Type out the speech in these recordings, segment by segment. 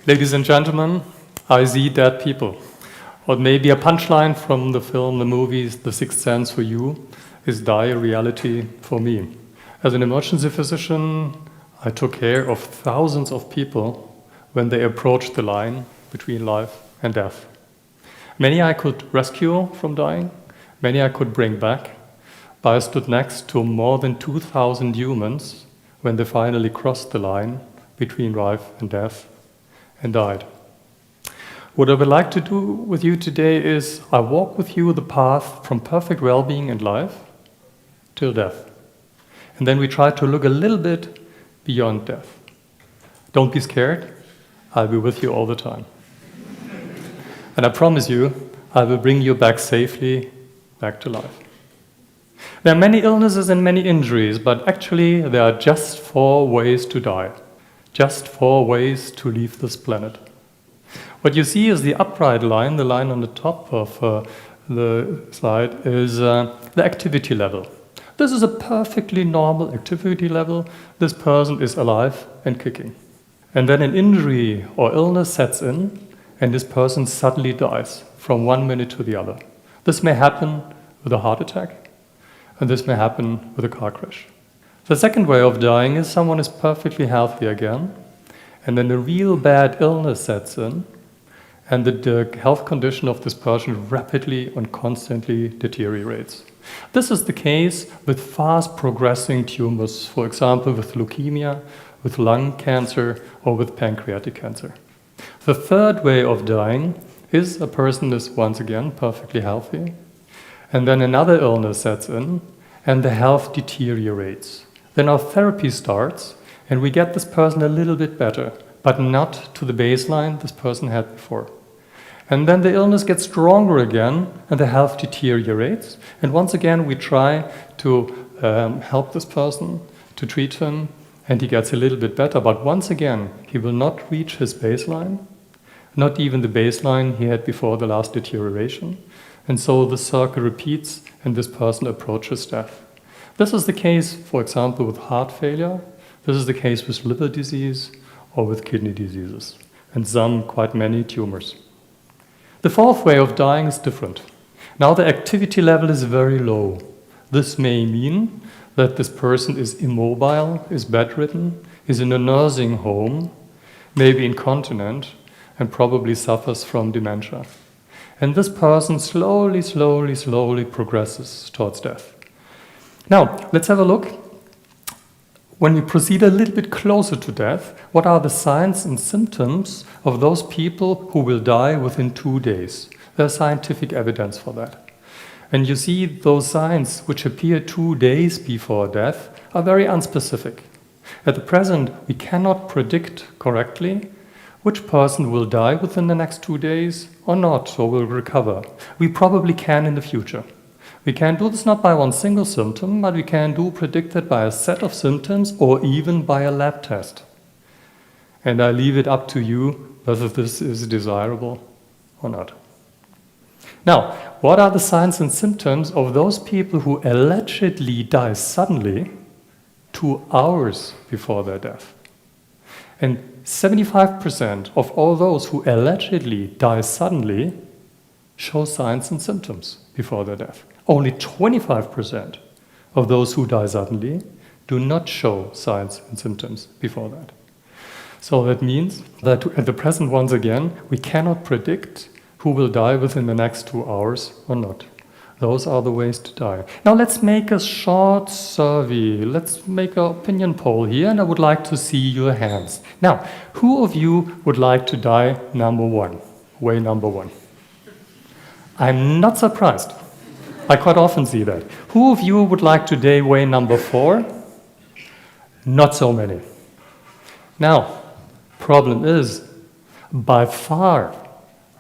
Ladies and gentlemen, I see dead people. What may be a punchline from the film, the movies, The Sixth Sense for you, is dire reality for me. As an emergency physician, I took care of thousands of people when they approached the line between life and death. Many I could rescue from dying, many I could bring back, but I stood next to more than 2,000 humans when they finally crossed the line between life and death and died. What I would like to do with you today is I walk with you the path from perfect well-being and life till death. And then we try to look a little bit beyond death. Don't be scared, I'll be with you all the time. And I promise you, I will bring you back safely, back to life. There are many illnesses and many injuries, but actually there are just 4 ways to die. Just 4 ways to leave this planet. What you see is the upright line, the line on the top of the slide, is the activity level. This is a perfectly normal activity level. This person is alive and kicking. And then an injury or illness sets in, and this person suddenly dies from one minute to the other. This may happen with a heart attack, and this may happen with a car crash. The second way of dying is someone is perfectly healthy again, and then a real bad illness sets in, and the health condition of this person rapidly and constantly deteriorates. This is the case with fast progressing tumors, for example with leukemia, with lung cancer, or with pancreatic cancer. The third way of dying is a person is once again perfectly healthy, and then another illness sets in, and the health deteriorates. Then our therapy starts, and we get this person a little bit better, but not to the baseline this person had before. And then the illness gets stronger again, and the health deteriorates. And once again, we try to help this person, to treat him, and he gets a little bit better. But once again, he will not reach his baseline, not even the baseline he had before the last deterioration. And so the circle repeats, and this person approaches death. This is the case, for example, with heart failure. This is the case with liver disease or with kidney diseases, and some, quite many, tumors. The fourth way of dying is different. Now the activity level is very low. This may mean that this person is immobile, is bedridden, is in a nursing home, maybe incontinent, and probably suffers from dementia. And this person slowly progresses towards death. Now, let's have a look. When we proceed a little bit closer to death, what are the signs and symptoms of those people who will die within 2 days? There's scientific evidence for that. And you see those signs which appear 2 days before death are very unspecific. At the present, we cannot predict correctly which person will die within the next 2 days or not, or will recover. We probably can in the future. We can do this not by one single symptom, but we can predict it by a set of symptoms or even by a lab test. And I leave it up to you whether this is desirable or not. Now, what are the signs and symptoms of those people who allegedly die suddenly 2 hours before their death? And 75% of all those who allegedly die suddenly show signs and symptoms before their death. Only 25% of those who die suddenly do not show signs and symptoms before that. So that means that at the present, once again, we cannot predict who will die within the next 2 hours or not. Those are the ways to die. Now let's make a short survey. Let's make an opinion poll here, and I would like to see your hands. Now, who of you would like to die number 1? Way number 1. I'm not surprised. I quite often see that. Who of you would like to die way number 4? Not so many. Now, problem is, by far,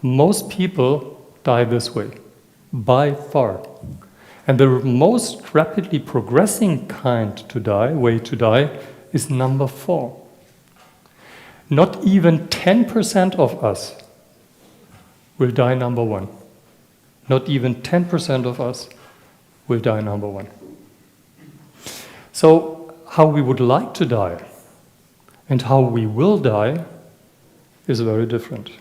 most people die this way. By far. And the most rapidly progressing kind to die, way to die, is number 4. Not even 10% of us will die number 1. Not even 10% of us will die number 1. So how we would like to die and how we will die is very different.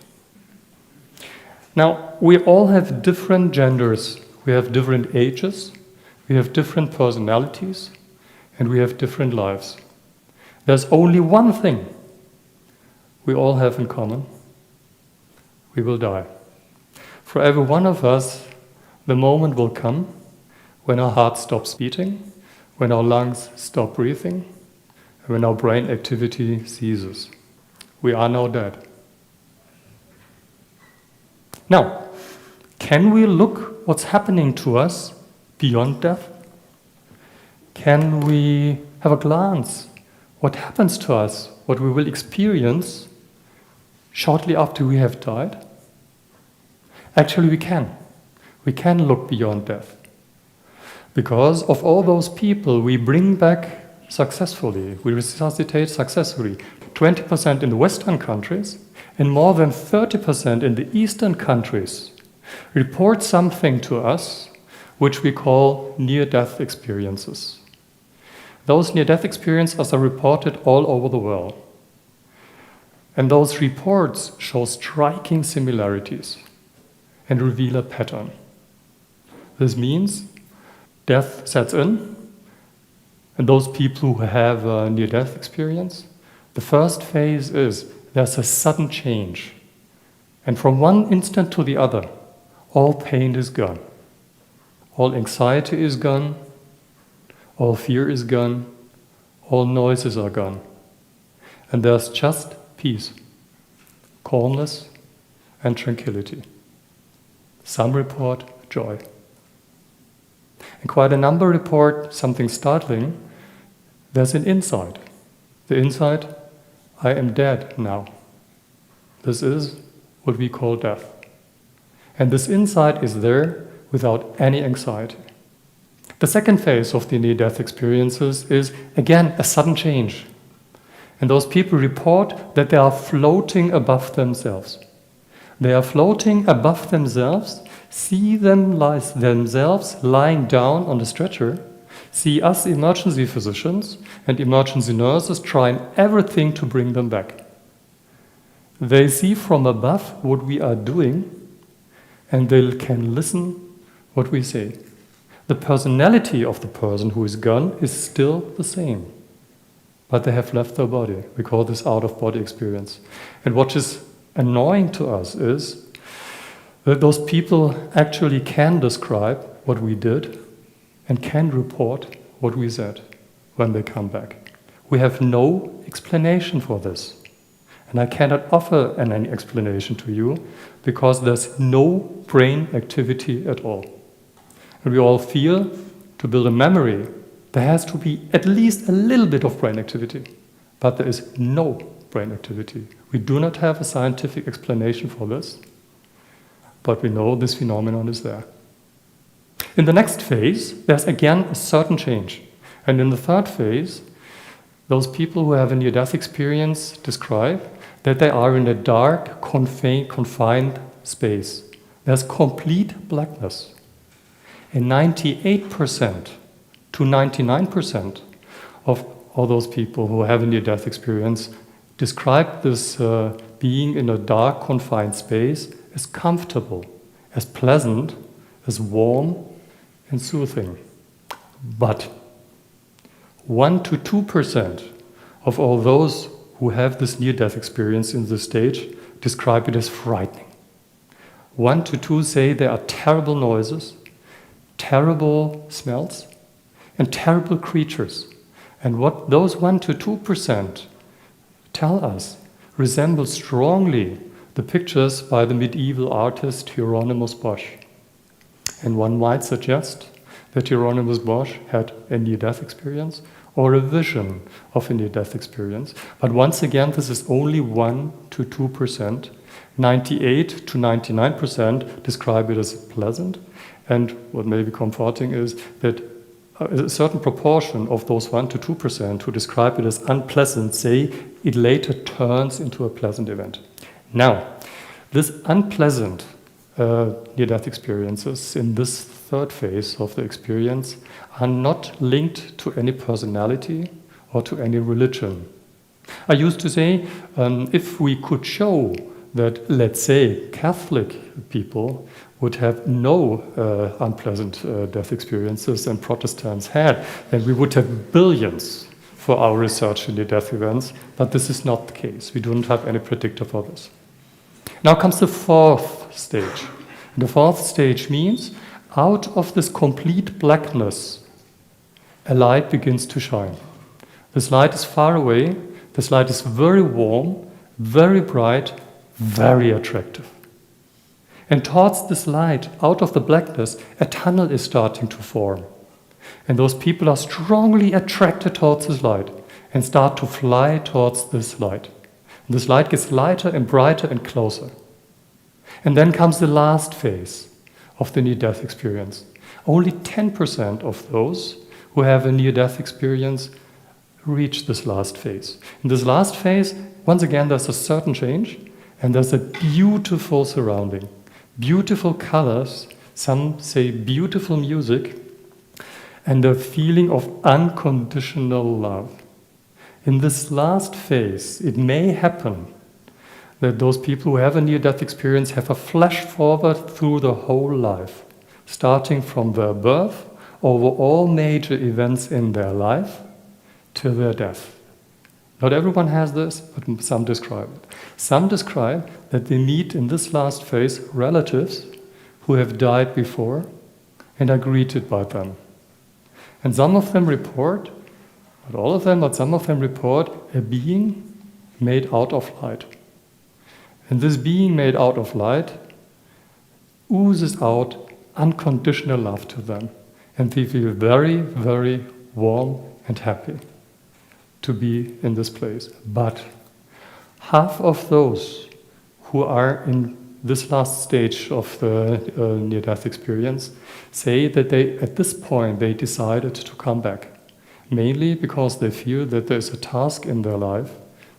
Now, we all have different genders, we have different ages, we have different personalities, and we have different lives. There's only one thing we all have in common. We will die. For every one of us, the moment will come when our heart stops beating, when our lungs stop breathing, and when our brain activity ceases. We are now dead. Now, can we look what's happening to us beyond death? Can we have a glance what happens to us, what we will experience shortly after we have died? Actually, we can. We can look beyond death. Because of all those people we bring back successfully, we resuscitate successfully, 20% in the Western countries and more than 30% in the Eastern countries report something to us which we call near-death experiences. Those near-death experiences are reported all over the world. And those reports show striking similarities and reveal a pattern. This means death sets in, and those people who have a near-death experience, the first phase is there's a sudden change. And from one instant to the other, all pain is gone. All anxiety is gone. All fear is gone. All noises are gone. And there's just peace, calmness, and tranquility. Some report joy. And quite a number report something startling. There's an insight. The insight, I am dead now. This is what we call death. And this insight is there without any anxiety. The second phase of the near-death experiences is, again, a sudden change. And those people report that they are floating above themselves. They are floating above themselves, see themselves lying down on the stretcher, see us emergency physicians and emergency nurses trying everything to bring them back. They see from above what we are doing, and they can listen what we say. The personality of the person who is gone is still the same, but they have left their body. We call this out-of-body experience. And what is annoying to us is that those people actually can describe what we did and can report what we said when they come back. We have no explanation for this. And I cannot offer any explanation to you because there's no brain activity at all. And we all feel to build a memory, there has to be at least a little bit of brain activity. But there is no brain activity. We do not have a scientific explanation for this, but we know this phenomenon is there. In the next phase, there's again a certain change. And in the third phase, those people who have a near-death experience describe that they are in a dark, confined space. There's complete blackness. And 98% to 99% of all those people who have a near-death experience describe this being in a dark, confined space as comfortable, as pleasant, as warm and soothing. But 1 to 2% of all those who have this near-death experience in this stage describe it as frightening. 1 to 2 say there are terrible noises, terrible smells, and terrible creatures. And what those 1 to 2% tell us resembles strongly the pictures by the medieval artist Hieronymus Bosch. And one might suggest that Hieronymus Bosch had a near-death experience or a vision of a near-death experience. But once again, this is only 1 to 2%. 98 to 99% describe it as pleasant. And what may be comforting is that a certain proportion of those 1 to 2% who describe it as unpleasant say it later turns into a pleasant event. Now, this unpleasant near-death experiences in this third phase of the experience are not linked to any personality or to any religion. I used to say, if we could show that, let's say, Catholic people would have no unpleasant death experiences and Protestants had, then we would have billions for our research in near-death events, but this is not the case. We don't have any predictor for this. Now comes the fourth stage. And the fourth stage means out of this complete blackness, a light begins to shine. This light is far away. This light is very warm, very bright, very attractive. And towards this light, out of the blackness, a tunnel is starting to form. And those people are strongly attracted towards this light and start to fly towards this light. And this light gets lighter and brighter and closer. And then comes the last phase of the near-death experience. Only 10% of those who have a near-death experience reach this last phase. In this last phase, once again, there's a certain change, and there's a beautiful surrounding, beautiful colors, some say beautiful music, and a feeling of unconditional love. In this last phase, it may happen that those people who have a near-death experience have a flash forward through the whole life, starting from their birth over all major events in their life to their death. Not everyone has this, but some describe it. Some describe that they meet in this last phase relatives who have died before and are greeted by them. And some of them report, not all of them, but some of them report a being made out of light. And this being made out of light oozes out unconditional love to them. And they feel very, very warm and happy to be in this place. But half of those who are in this last stage of the near-death experience say that at this point they decided to come back, mainly because they feel that there's a task in their life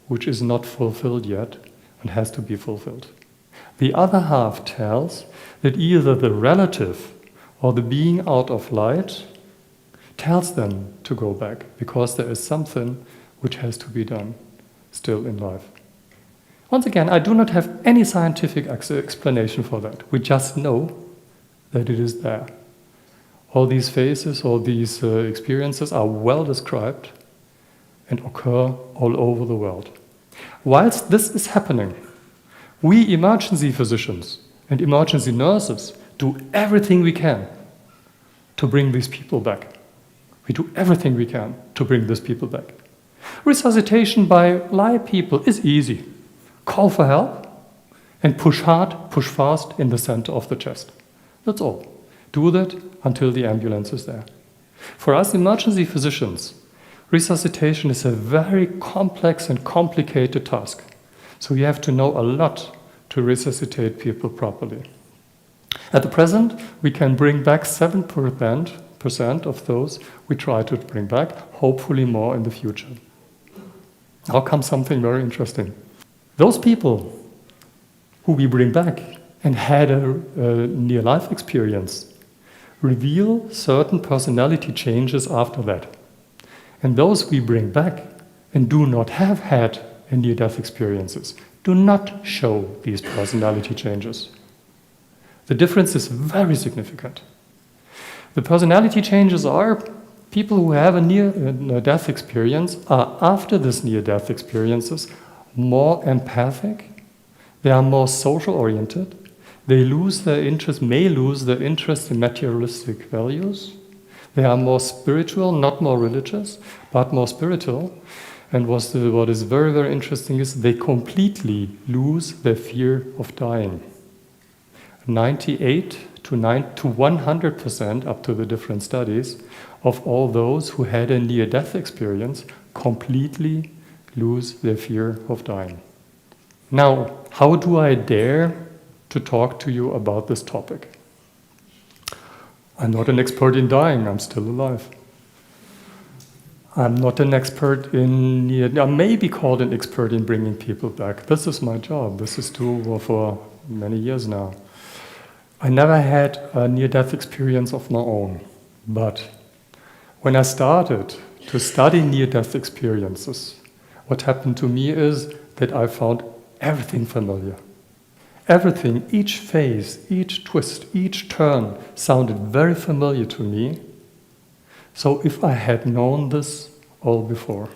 which is not fulfilled yet and has to be fulfilled. The other half tells that either the relative or the being out of light tells them to go back because there is something which has to be done still in life. Once again, I do not have any scientific explanation for that. We just know that it is there. All these phases, all these experiences are well described and occur all over the world. Whilst this is happening, we emergency physicians and emergency nurses do everything we can to bring these people back. We do everything we can to bring these people back. Resuscitation by live people is easy. Call for help and push hard, push fast in the center of the chest. That's all. Do that until the ambulance is there. For us emergency physicians, resuscitation is a very complex and complicated task. So you have to know a lot to resuscitate people properly. At the present, we can bring back 7% of those we try to bring back, hopefully more in the future. Now comes something very interesting. Those people who we bring back and had a near-life experience reveal certain personality changes after that. And those we bring back and do not have had near-death experiences do not show these personality changes. The difference is very significant. The personality changes are people who have a near-death experience are, after this near-death experiences, more empathic, they are more social-oriented, they may lose their interest in materialistic values, they are more spiritual, not more religious, but more spiritual. And what is very, very interesting is they completely lose their fear of dying. 98 to 100%, up to the different studies, of all those who had a near-death experience completely lose their fear of dying. Now, how do I dare to talk to you about this topic? I'm not an expert in dying, I'm still alive. I'm not an expert I may be called an expert in bringing people back. This is my job. This is true for many years now. I never had a near-death experience of my own, but when I started to study near-death experiences, what happened to me is that I found everything familiar. Everything, each phase, each twist, each turn sounded very familiar to me. So if I had known this all before,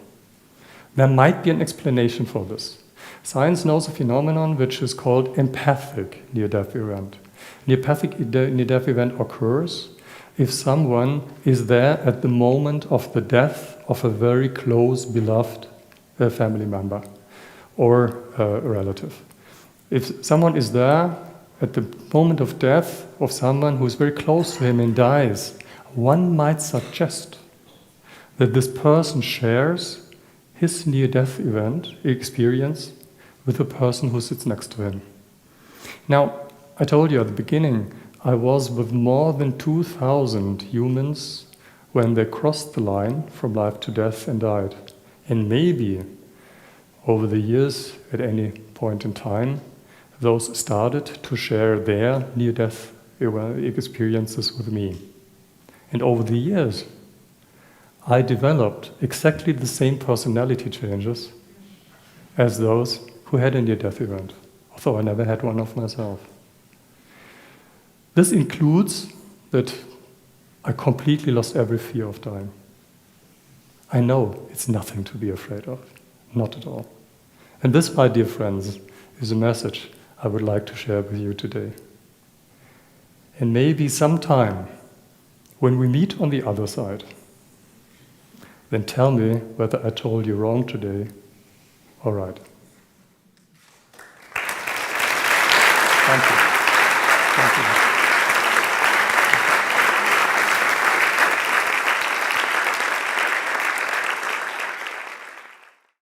there might be an explanation for this. Science knows a phenomenon which is called empathic near-death event. Near-death event occurs if someone is there at the moment of the death of a very close, beloved family member or a relative. If someone is there at the moment of death of someone who is very close to him and dies, one might suggest that this person shares his near-death event experience with the person who sits next to him. Now, I told you at the beginning, I was with more than 2,000 humans when they crossed the line from life to death and died. And maybe over the years, at any point in time, those started to share their near-death experiences with me. And over the years, I developed exactly the same personality changes as those who had a near-death event, although I never had one of myself. This includes that I completely lost every fear of dying. I know it's nothing to be afraid of, not at all. And this, my dear friends, is a message I would like to share with you today. And maybe sometime, when we meet on the other side, then tell me whether I told you wrong today or right.